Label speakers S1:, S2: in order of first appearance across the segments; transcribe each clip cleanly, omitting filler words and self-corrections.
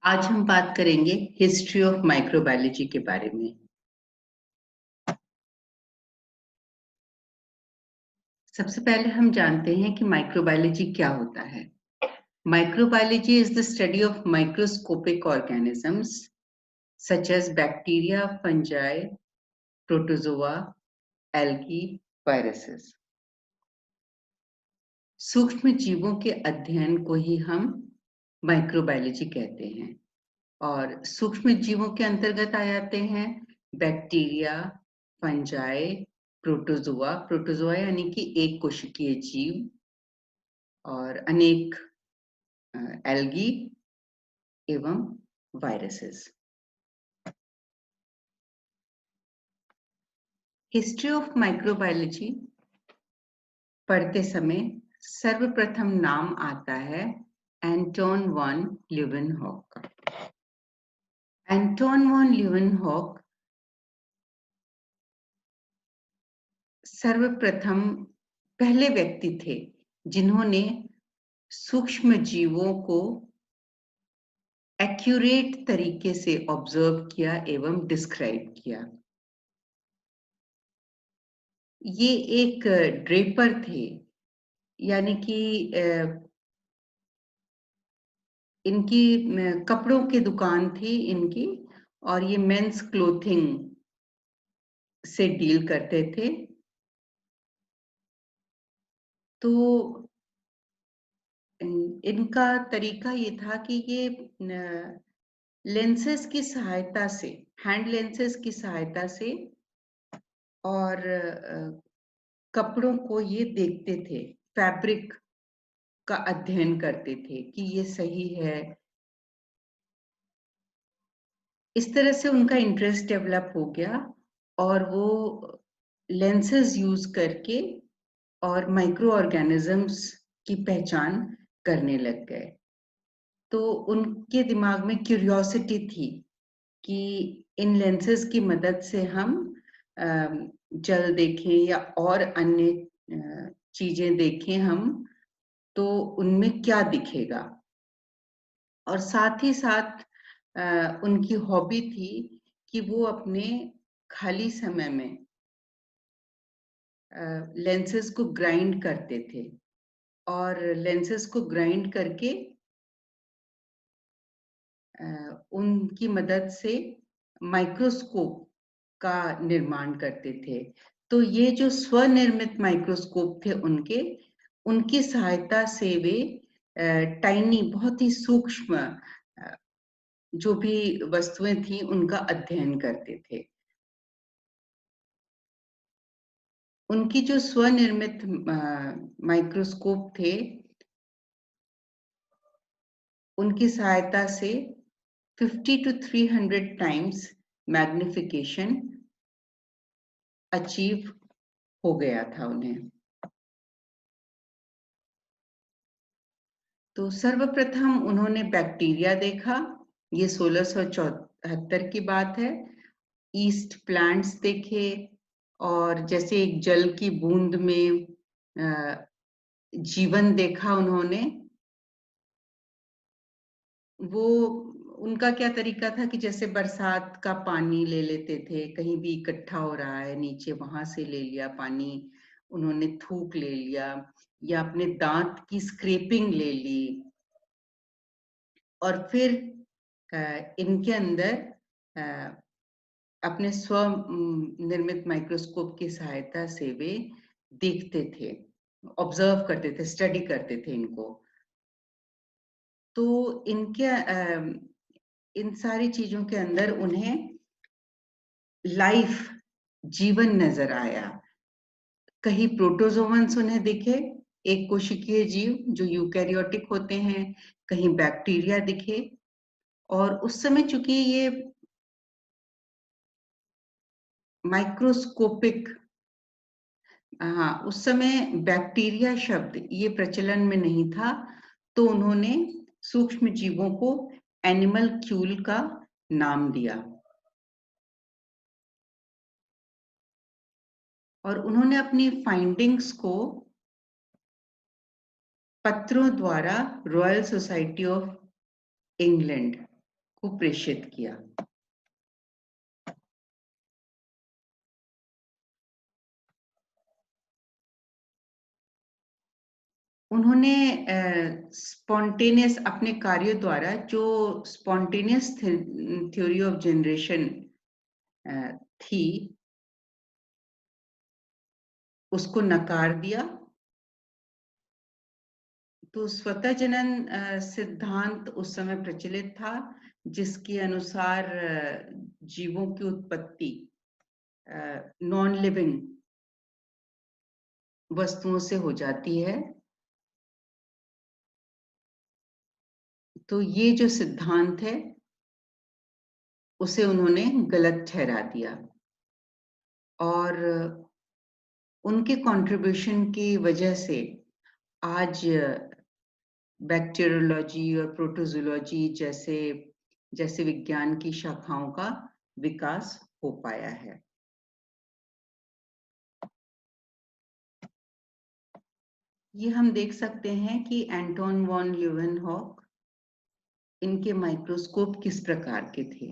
S1: आज हम बात करेंगे हिस्ट्री ऑफ माइक्रोबायोलॉजी के बारे में। सबसे पहले हम जानते हैं कि माइक्रोबायोलॉजी क्या होता है। Microbiology is the study of microscopic organisms such as bacteria, fungi, protozoa, algae, viruses. सूक्ष्म जीवों के अध्ययन को ही हम माइक्रोबायोलॉजी कहते हैं और सूक्ष्म जीवों के अंतर्गत आ जाते हैं बैक्टीरिया, फंजाई, प्रोटोजोआ। प्रोटोजोआ यानी कि एक कोशिकीय जीव और अनेक एल्गी एवं वायरसेस। हिस्ट्री ऑफ माइक्रोबायोलॉजी पढ़ते समय सर्वप्रथम नाम आता है एंटोन वॉन ल्यूवेनहॉक का। एंटोन वॉन ल्यूवेनहॉक सर्वप्रथम पहले व्यक्ति थे जिन्होंने सूक्ष्म जीवों को एक्यूरेट तरीके से ऑब्जर्व किया एवं डिस्क्राइब किया। ये एक ड्रेपर थे, यानी कि इनकी कपड़ों की दुकान थी इनकी, और ये मेंस क्लोथिंग से डील करते थे। तो इनका तरीका ये था कि ये लेंसेस की सहायता से, हैंड लेंसेस की सहायता से और कपड़ों को ये देखते थे, फैब्रिक का अध्ययन करते थे कि ये सही है। इस तरह से उनका इंटरेस्ट डेवलप हो गया और वो लेंसेज यूज करके और माइक्रो ऑर्गेनिजम्स की पहचान करने लग गए। तो उनके दिमाग में क्यूरियोसिटी थी कि इन लेंसेज की मदद से हम जल देखें या और अन्य चीजें देखें हम, तो उनमें क्या दिखेगा। और साथ ही साथ उनकी हॉबी थी कि वो अपने खाली समय में लेंसेज को ग्राइंड करते थे और लेंसेज को ग्राइंड करके उनकी मदद से माइक्रोस्कोप का निर्माण करते थे। तो ये जो स्वनिर्मित माइक्रोस्कोप थे उनकी सहायता से वे टाइनी, बहुत ही सूक्ष्म जो भी वस्तुएं थी उनका अध्ययन करते थे। उनकी जो स्वनिर्मित माइक्रोस्कोप थे, उनकी सहायता से 50 to 300 टाइम्स मैग्निफिकेशन अचीव हो गया था उन्हें। तो सर्वप्रथम उन्होंने बैक्टीरिया देखा, ये 1674 की बात है। ईस्ट प्लांट्स देखे और जैसे एक जल की बूंद में जीवन देखा उन्होंने। वो उनका क्या तरीका था कि जैसे बरसात का पानी ले लेते थे, कहीं भी इकट्ठा हो रहा है नीचे, वहां से ले लिया पानी, उन्होंने थूक ले लिया या अपने दांत की स्क्रैपिंग ले ली और फिर इनके अंदर अपने स्व निर्मित माइक्रोस्कोप की सहायता से वे देखते थे, ऑब्जर्व करते थे, स्टडी करते थे इनको। तो इनके इन सारी चीजों के अंदर उन्हें लाइफ, जीवन नजर आया। कहीं प्रोटोजोवंस उन्हें दिखे, एक कोशिकीय जीव जो यूकैरियोटिक होते हैं, कहीं बैक्टीरिया दिखे। और उस समय चूंकि ये माइक्रोस्कोपिक, हाँ, उस समय बैक्टीरिया शब्द ये प्रचलन में नहीं था, तो उन्होंने सूक्ष्म जीवों को एनिमलक्यूल का नाम दिया और उन्होंने अपनी फाइंडिंग्स को पत्रों द्वारा रॉयल सोसाइटी ऑफ इंग्लैंड को प्रेषित किया। उन्होंने स्पॉन्टेनियस अपने कार्यों द्वारा जो स्पॉन्टेनियस थ्योरी ऑफ जनरेशन थी उसको नकार दिया। तो स्वतः जनन सिद्धांत उस समय प्रचलित था, जिसके अनुसार जीवों की उत्पत्ति नॉन लिविंग वस्तुओं से हो जाती है। तो ये जो सिद्धांत है उसे उन्होंने गलत ठहरा दिया, और उनके कंट्रीब्यूशन की वजह से आज बैक्टीरियोलॉजी और प्रोटोजोलॉजी जैसे विज्ञान की शाखाओं का विकास हो पाया है। ये हम देख सकते हैं कि एंटोन वॉन ल्यूवेनहॉक, इनके माइक्रोस्कोप किस प्रकार के थे।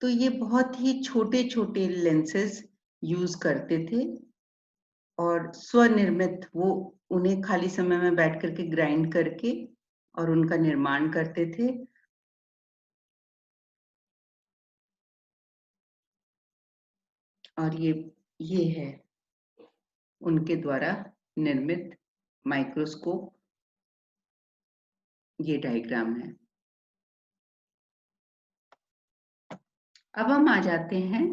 S1: तो ये बहुत ही छोटे छोटे लेंसेज यूज करते थे और स्वनिर्मित, वो उन्हें खाली समय में बैठ करके ग्राइंड करके और उनका निर्माण करते थे। और ये है उनके द्वारा निर्मित माइक्रोस्कोप, ये डायग्राम है। अब हम आ जाते हैं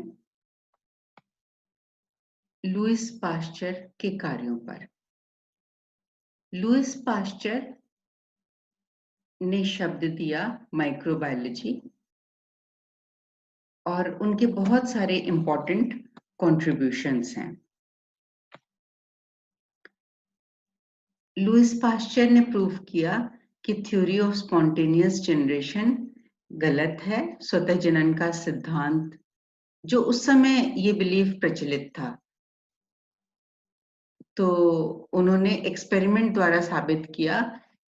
S1: लुईस पाश्चर के कार्यों पर। लुईस पाश्चर ने शब्द दिया माइक्रोबायोलॉजी, और उनके बहुत सारे इंपॉर्टेंट कंट्रीब्यूशंस हैं। लुईस पाश्चर ने प्रूव किया कि थ्योरी ऑफ स्पॉन्टेनियस जनरेशन गलत है। स्वतः जनन का सिद्धांत, जो उस समय ये बिलीफ प्रचलित था, तो उन्होंने एक्सपेरिमेंट द्वारा साबित किया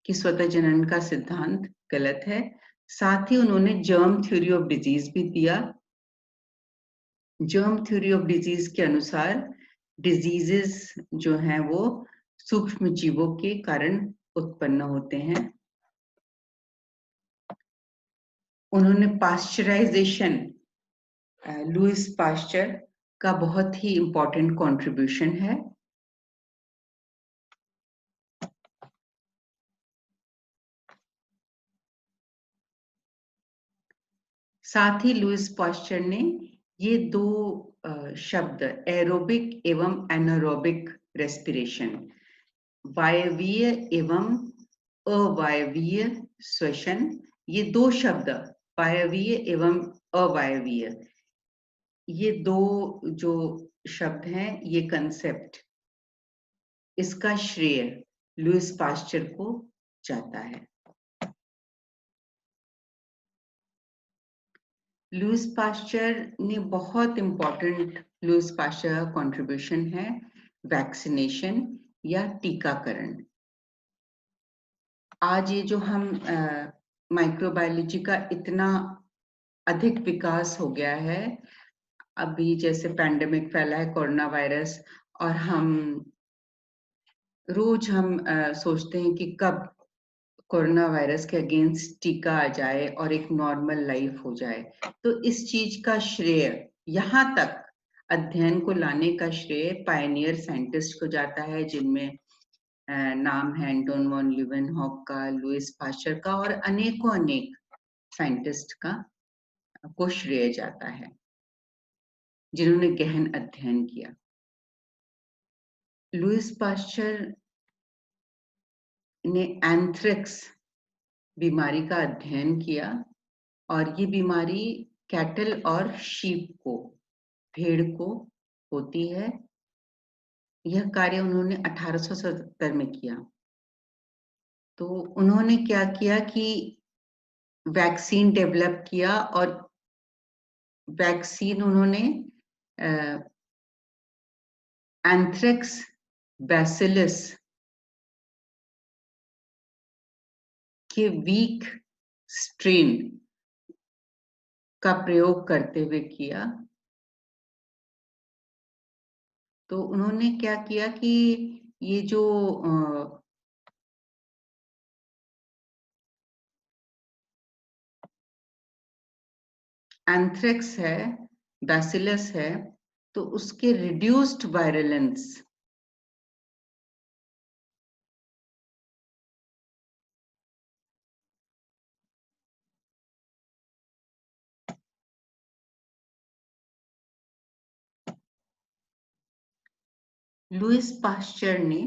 S1: कि स्वतः जनन का सिद्धांत गलत है। साथ ही उन्होंने जर्म थ्योरी ऑफ डिजीज भी दिया। जर्म थ्योरी ऑफ डिजीज के अनुसार डिजीजेस जो हैं वो सूक्ष्म जीवों के कारण उत्पन्न होते हैं। उन्होंने पाश्चराइजेशन, लुईस पाश्चर का बहुत ही इंपॉर्टेंट कंट्रीब्यूशन है। साथ ही लुईस पाश्चर ने ये दो शब्द एरोबिक एवं एनारोबिक रेस्पिरेशन, वायवीय एवं अवायवीय श्वसन, ये दो शब्द वायवीय एवं अवायवीय, ये दो जो शब्द हैं, ये कंसेप्ट, इसका श्रेय लुईस पाश्चर को जाता है। लुईस पाश्चर ने बहुत इंपॉर्टेंट, लुईस पाश्चर का कंट्रीब्यूशन है वैक्सीनेशन या टीकाकरण। आज ये जो हम माइक्रोबायोलॉजी का इतना अधिक विकास हो गया है, अभी जैसे पैंडेमिक फैला है कोरोना वायरस, और हम रोज सोचते हैं कि कब कोरोना वायरस के अगेंस्ट टीका आ जाए और एक नॉर्मल लाइफ हो जाए। तो इस चीज का श्रेय, यहाँ तक अध्ययन को लाने का श्रेय पायनियर साइंटिस्ट को जाता है, जिनमें नाम है एंटोन वॉन ल्यूवेनहॉक का, लुईस पाश्चर का, और अनेकों अनेक साइंटिस्ट का को श्रेय जाता है जिन्होंने गहन अध्ययन किया। लुईस पाश्चर ने एंथ्रेक्स बीमारी का अध्ययन किया, और ये बीमारी कैटल और शीप को, भेड़ को होती है। यह कार्य उन्होंने 1877 में किया। तो उन्होंने क्या किया कि वैक्सीन डेवलप किया, और वैक्सीन उन्होंने एंथ्रेक्स बैसिलस के वीक स्ट्रेन का प्रयोग करते हुए किया। तो उन्होंने क्या किया कि ये जो एंथ्रेक्स है, बैसिलस है, तो उसके रिड्यूस्ड वायरलेंस लुइस पास्चर ने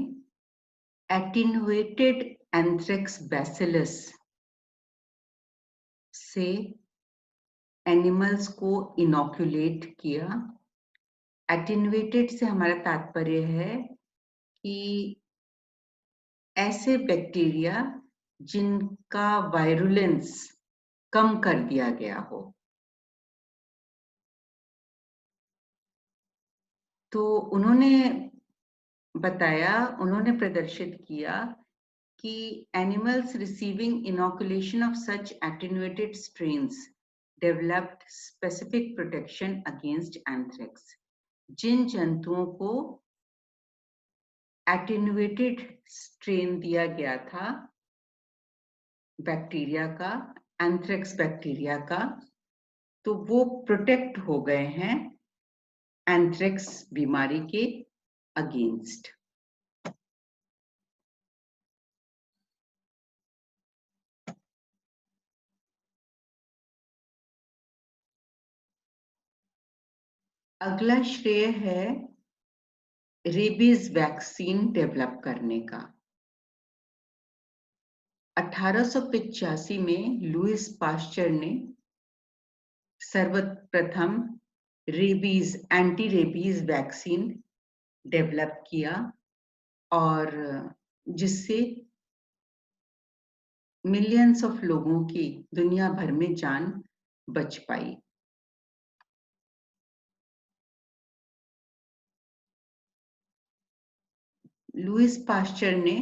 S1: एटेन्युएटेड एंथ्रेक्स बैसिलस से एनिमल्स को इनोक्युलेट किया। एटेन्युएटेड से हमारा तात्पर्य है कि ऐसे बैक्टीरिया जिनका वायरुलेंस कम कर दिया गया हो। तो उन्होंने बताया, उन्होंने प्रदर्शित किया कि animals receiving inoculation of such attenuated strains developed specific protection against anthrax. जिन जंतुओं को attenuated strain दिया गया था बैक्टीरिया का, एंथ्रेक्स बैक्टीरिया का, तो वो प्रोटेक्ट हो गए हैं एंथ्रेक्स बीमारी के अगेंस्ट। अगला श्रेय है रेबीज वैक्सीन डेवलप करने का। 1885 में लुइस पास्चर ने सर्वप्रथम rabies, anti rabies vaccine develop किया और जिससे मिलियंस ऑफ लोगों की दुनिया भर में जान बच पाई। लुइस पास्चर ने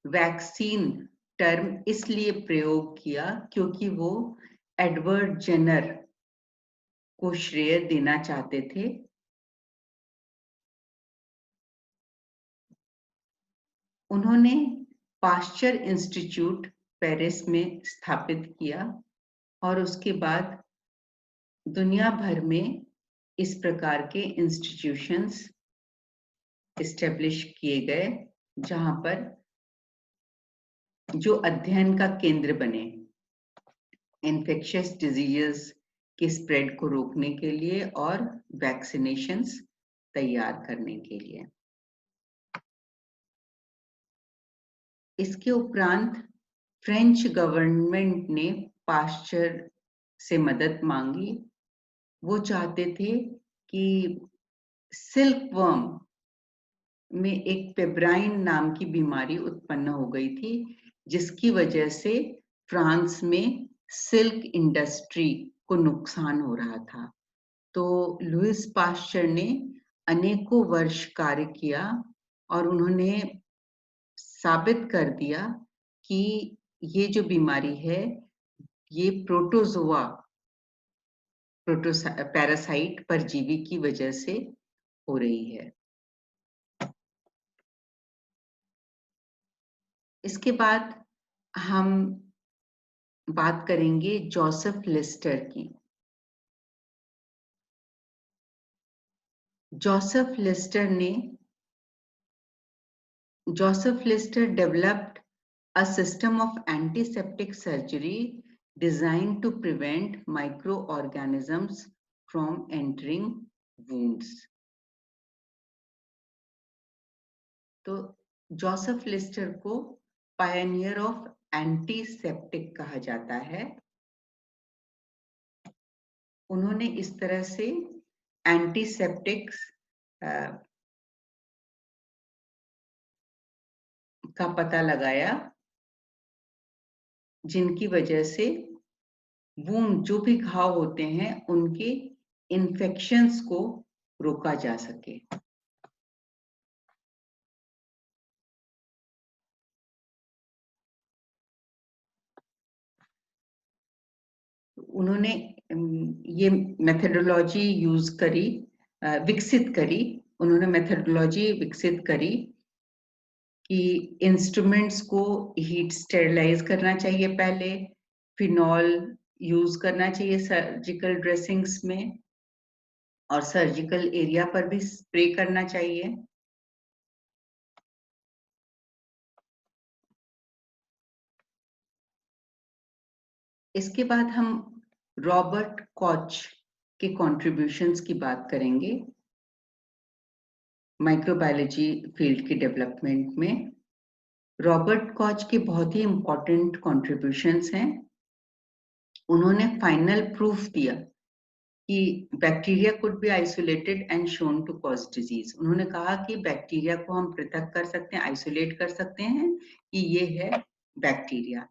S1: वैक्सीन टर्म इसलिए प्रयोग किया क्योंकि वो एडवर्ड जेनर को श्रेय देना चाहते थे। उन्होंने पास्चर इंस्टीट्यूट पेरिस में स्थापित किया और उसके बाद दुनिया भर में इस प्रकार के इंस्टीट्यूशंस एस्टेब्लिश किए गए जहां पर जो अध्ययन का केंद्र बने इन्फेक्शियस डिजीजेस के स्प्रेड को रोकने के लिए और वैक्सीनेशंस तैयार करने के लिए। इसके उपरांत फ्रेंच गवर्नमेंट ने पास्चर से मदद मांगी। वो चाहते थे कि सिल्क वर्म में एक पेब्राइन नाम की बीमारी उत्पन्न हो गई थी, जिसकी वजह से फ्रांस में सिल्क इंडस्ट्री को नुकसान हो रहा था। तो लुइस पास्चर ने अनेकों वर्ष कार्य किया और उन्होंने साबित कर दिया कि ये जो बीमारी है ये प्रोटोजोआ पैरासाइट परजीवी की वजह से हो रही है। इसके बाद हम बात करेंगे जोसेफ लिस्टर की। Joseph Lister developed a system of antiseptic surgery designed to prevent microorganisms from entering wounds. तो जोसेफ लिस्टर को पायनियर ऑफ एंटीसेप्टिक कहा जाता है। उन्होंने इस तरह से एंटीसेप्टिक्स का पता लगाया जिनकी वजह से वूंड, जो भी घाव होते हैं, उनके इन्फेक्शंस को रोका जा सके। उन्होंने ये मेथडोलॉजी यूज करी, विकसित करी, उन्होंने मेथडोलॉजी विकसित करी कि इंस्ट्रूमेंट्स को हीट स्टेरिलाइज करना चाहिए पहले, फिनॉल यूज करना चाहिए सर्जिकल ड्रेसिंग्स में, और सर्जिकल एरिया पर भी स्प्रे करना चाहिए। इसके बाद हम रॉबर्ट कॉच के कंट्रीब्यूशंस की बात करेंगे माइक्रोबायोलॉजी फील्ड के डेवलपमेंट में। रॉबर्ट कॉच के बहुत ही इंपॉर्टेंट कंट्रीब्यूशंस हैं। उन्होंने फाइनल प्रूफ दिया कि bacteria could be isolated and shown to cause disease. उन्होंने कहा कि बैक्टीरिया को हम पृथक कर सकते हैं, आइसोलेट कर सकते हैं कि ये है बैक्टीरिया,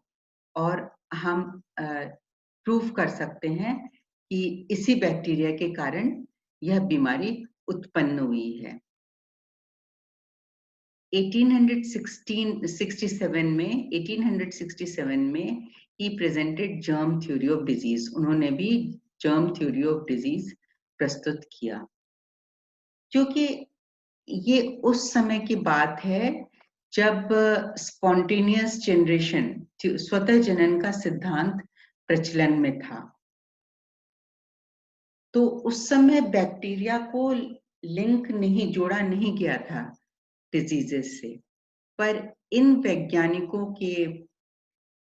S1: और हम प्रूफ कर सकते हैं कि इसी बैक्टीरिया के कारण यह बीमारी उत्पन्न हुई है। 1867 में he presented germ theory of disease। उन्होंने भी germ theory of disease प्रस्तुत किया, क्योंकि ये उस समय की बात है जब स्पॉन्टेनियस जनरेशन, स्वतः जनन का सिद्धांत प्रचलन में था। तो उस समय बैक्टीरिया को लिंक नहीं, जोड़ा नहीं गया था डिजीजेस से, पर इन वैज्ञानिकों के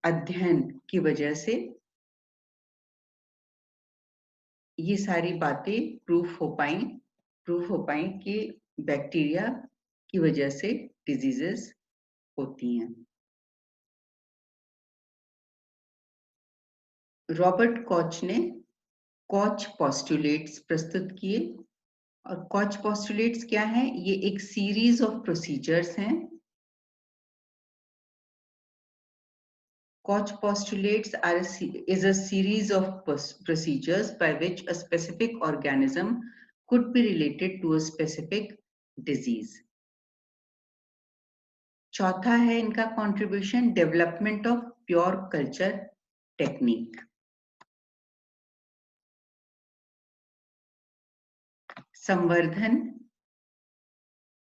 S1: अध्ययन की वजह से ये सारी बातें प्रूफ हो पाई कि बैक्टीरिया की वजह से डिजीजेस होती हैं। रॉबर्ट कॉच ने कॉच पोस्टुलेट्स प्रस्तुत किए, और कॉच पोस्टुलेट्स क्या है? ये एक सीरीज ऑफ प्रोसीजर्स हैं। Koch postulates is a series of procedures by which a specific organism could be related to a specific disease. चौथा है इनका contribution, development of pure culture technique. संवर्धन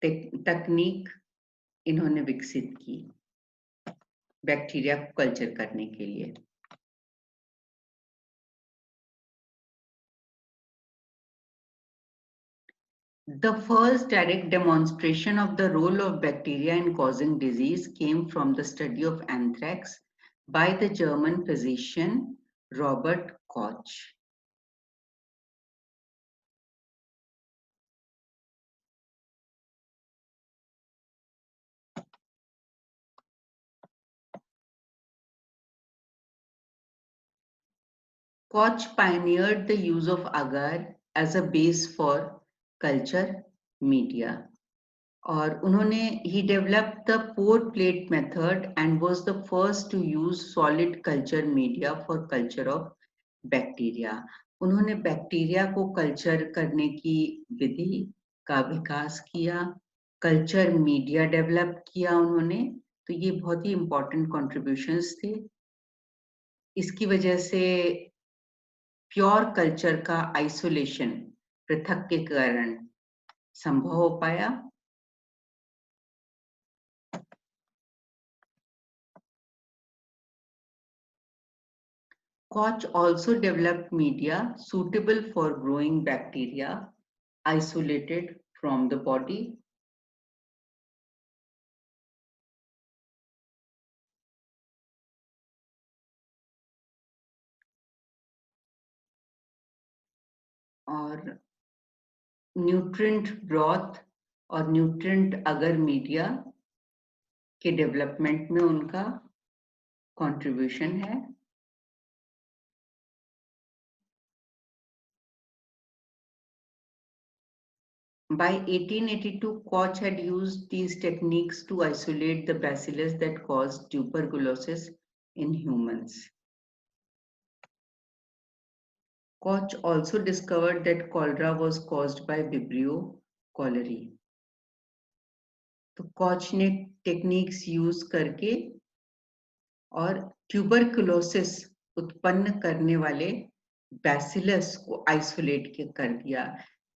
S1: तकनीक इन्होंने विकसित की बैक्टीरिया को कल्चर करने के लिए। The first direct demonstration of the role of bacteria in causing disease came from the study of anthrax by the German physician Robert Koch. Koch pioneered the use of agar as a base for culture media. और उन्होंने he developed the pour plate method and was the first to use solid culture media for culture of bacteria। उन्होंने bacteria को culture करने की विधि का विकास किया, culture media develop किया उन्होंने। तो ये बहुत ही इंपॉर्टेंट कॉन्ट्रीब्यूशंस थे। इसकी वजह से प्योर कल्चर का आइसोलेशन, पृथक्करण संभव हो पाया। Koch also developed media suitable for growing bacteria isolated from the body. और न्यूट्रिएंट ब्रॉथ और न्यूट्रिएंट अगर मीडिया के डेवलपमेंट में उनका कंट्रीब्यूशन है। By 1882, Koch had used these techniques to isolate the bacillus that caused tuberculosis in humans. Koch also discovered that cholera was caused by Vibrio cholerae. तो कॉच ने techniques use करके और tuberculosis उत्पन्न करने वाले बैसिलस को आइसोलेट कर दिया।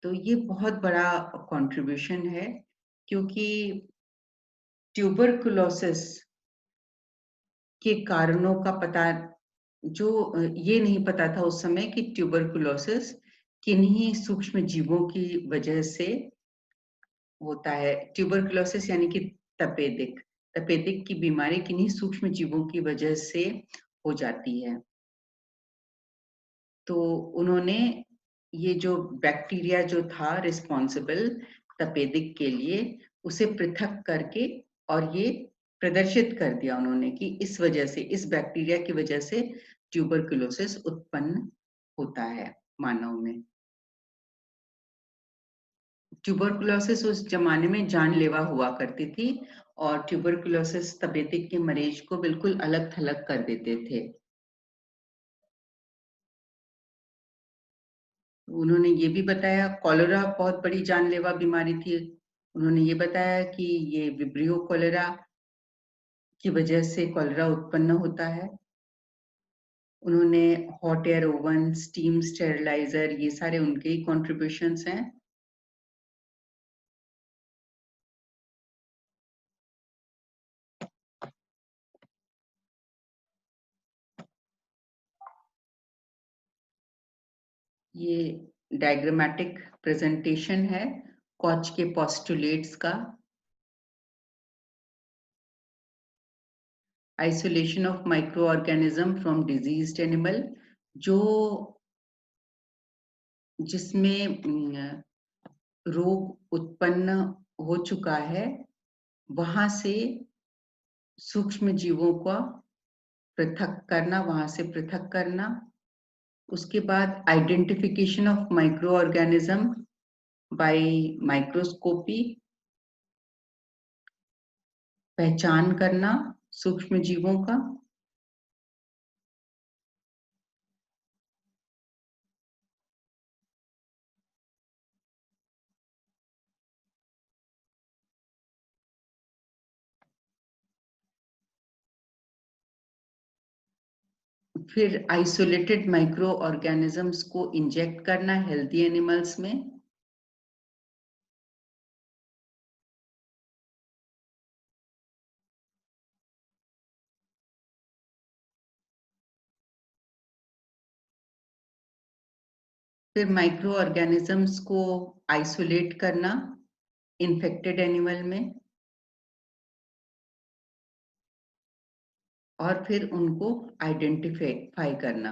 S1: तो ये बहुत बड़ा कंट्रीब्यूशन है, क्योंकि ट्यूबरकुलोसिस के कारणों का पता ये नहीं पता था उस समय कि ट्यूबरकुलोसिस किन्हीं सूक्ष्म जीवों की वजह से होता है। ट्यूबरकुलोसिस यानी कि तपेदिक तपेदिक की बीमारी किन्हीं सूक्ष्म जीवों की वजह से हो जाती है। तो उन्होंने ये जो बैक्टीरिया जो था रिस्पॉन्सिबल तपेदिक के लिए, उसे पृथक करके और ये प्रदर्शित कर दिया उन्होंने कि इस वजह से, इस बैक्टीरिया की वजह से ट्यूबरकुलोसिस उत्पन्न होता है मानव में। ट्यूबरकुलोसिस उस जमाने में जानलेवा हुआ करती थी और ट्यूबरकुलोसिस तपेदिक के मरीज को बिल्कुल अलग थलग कर देते थे। उन्होंने ये भी बताया कॉलेरा बहुत बड़ी जानलेवा बीमारी थी। उन्होंने ये बताया कि ये विब्रियो कॉलेरा की वजह से कॉलेरा उत्पन्न होता है। उन्होंने hot air oven, steam steriliser, ये सारे उनके ही कॉन्ट्रीब्यूशंस हैं। ये डायग्रामेटिक प्रेजेंटेशन है कॉच के पोस्टुलेट्स का। Isolation of micro organism from diseased animal, जो जिसमें रोग उत्पन्न हो चुका है, वहां से सूक्ष्म जीवों का पृथक करना, वहां से पृथक करना। उसके बाद identification of micro organism by microscopy, पहचान करना सूक्ष्म जीवों का। फिर आइसोलेटेड माइक्रो ऑर्गेनिजम्स को इंजेक्ट करना हेल्दी एनिमल्स में। फिर माइक्रो ऑर्गेनिजम्स को आइसोलेट करना इन्फेक्टेड एनिमल में, और फिर उनको आइडेंटिफाई करना।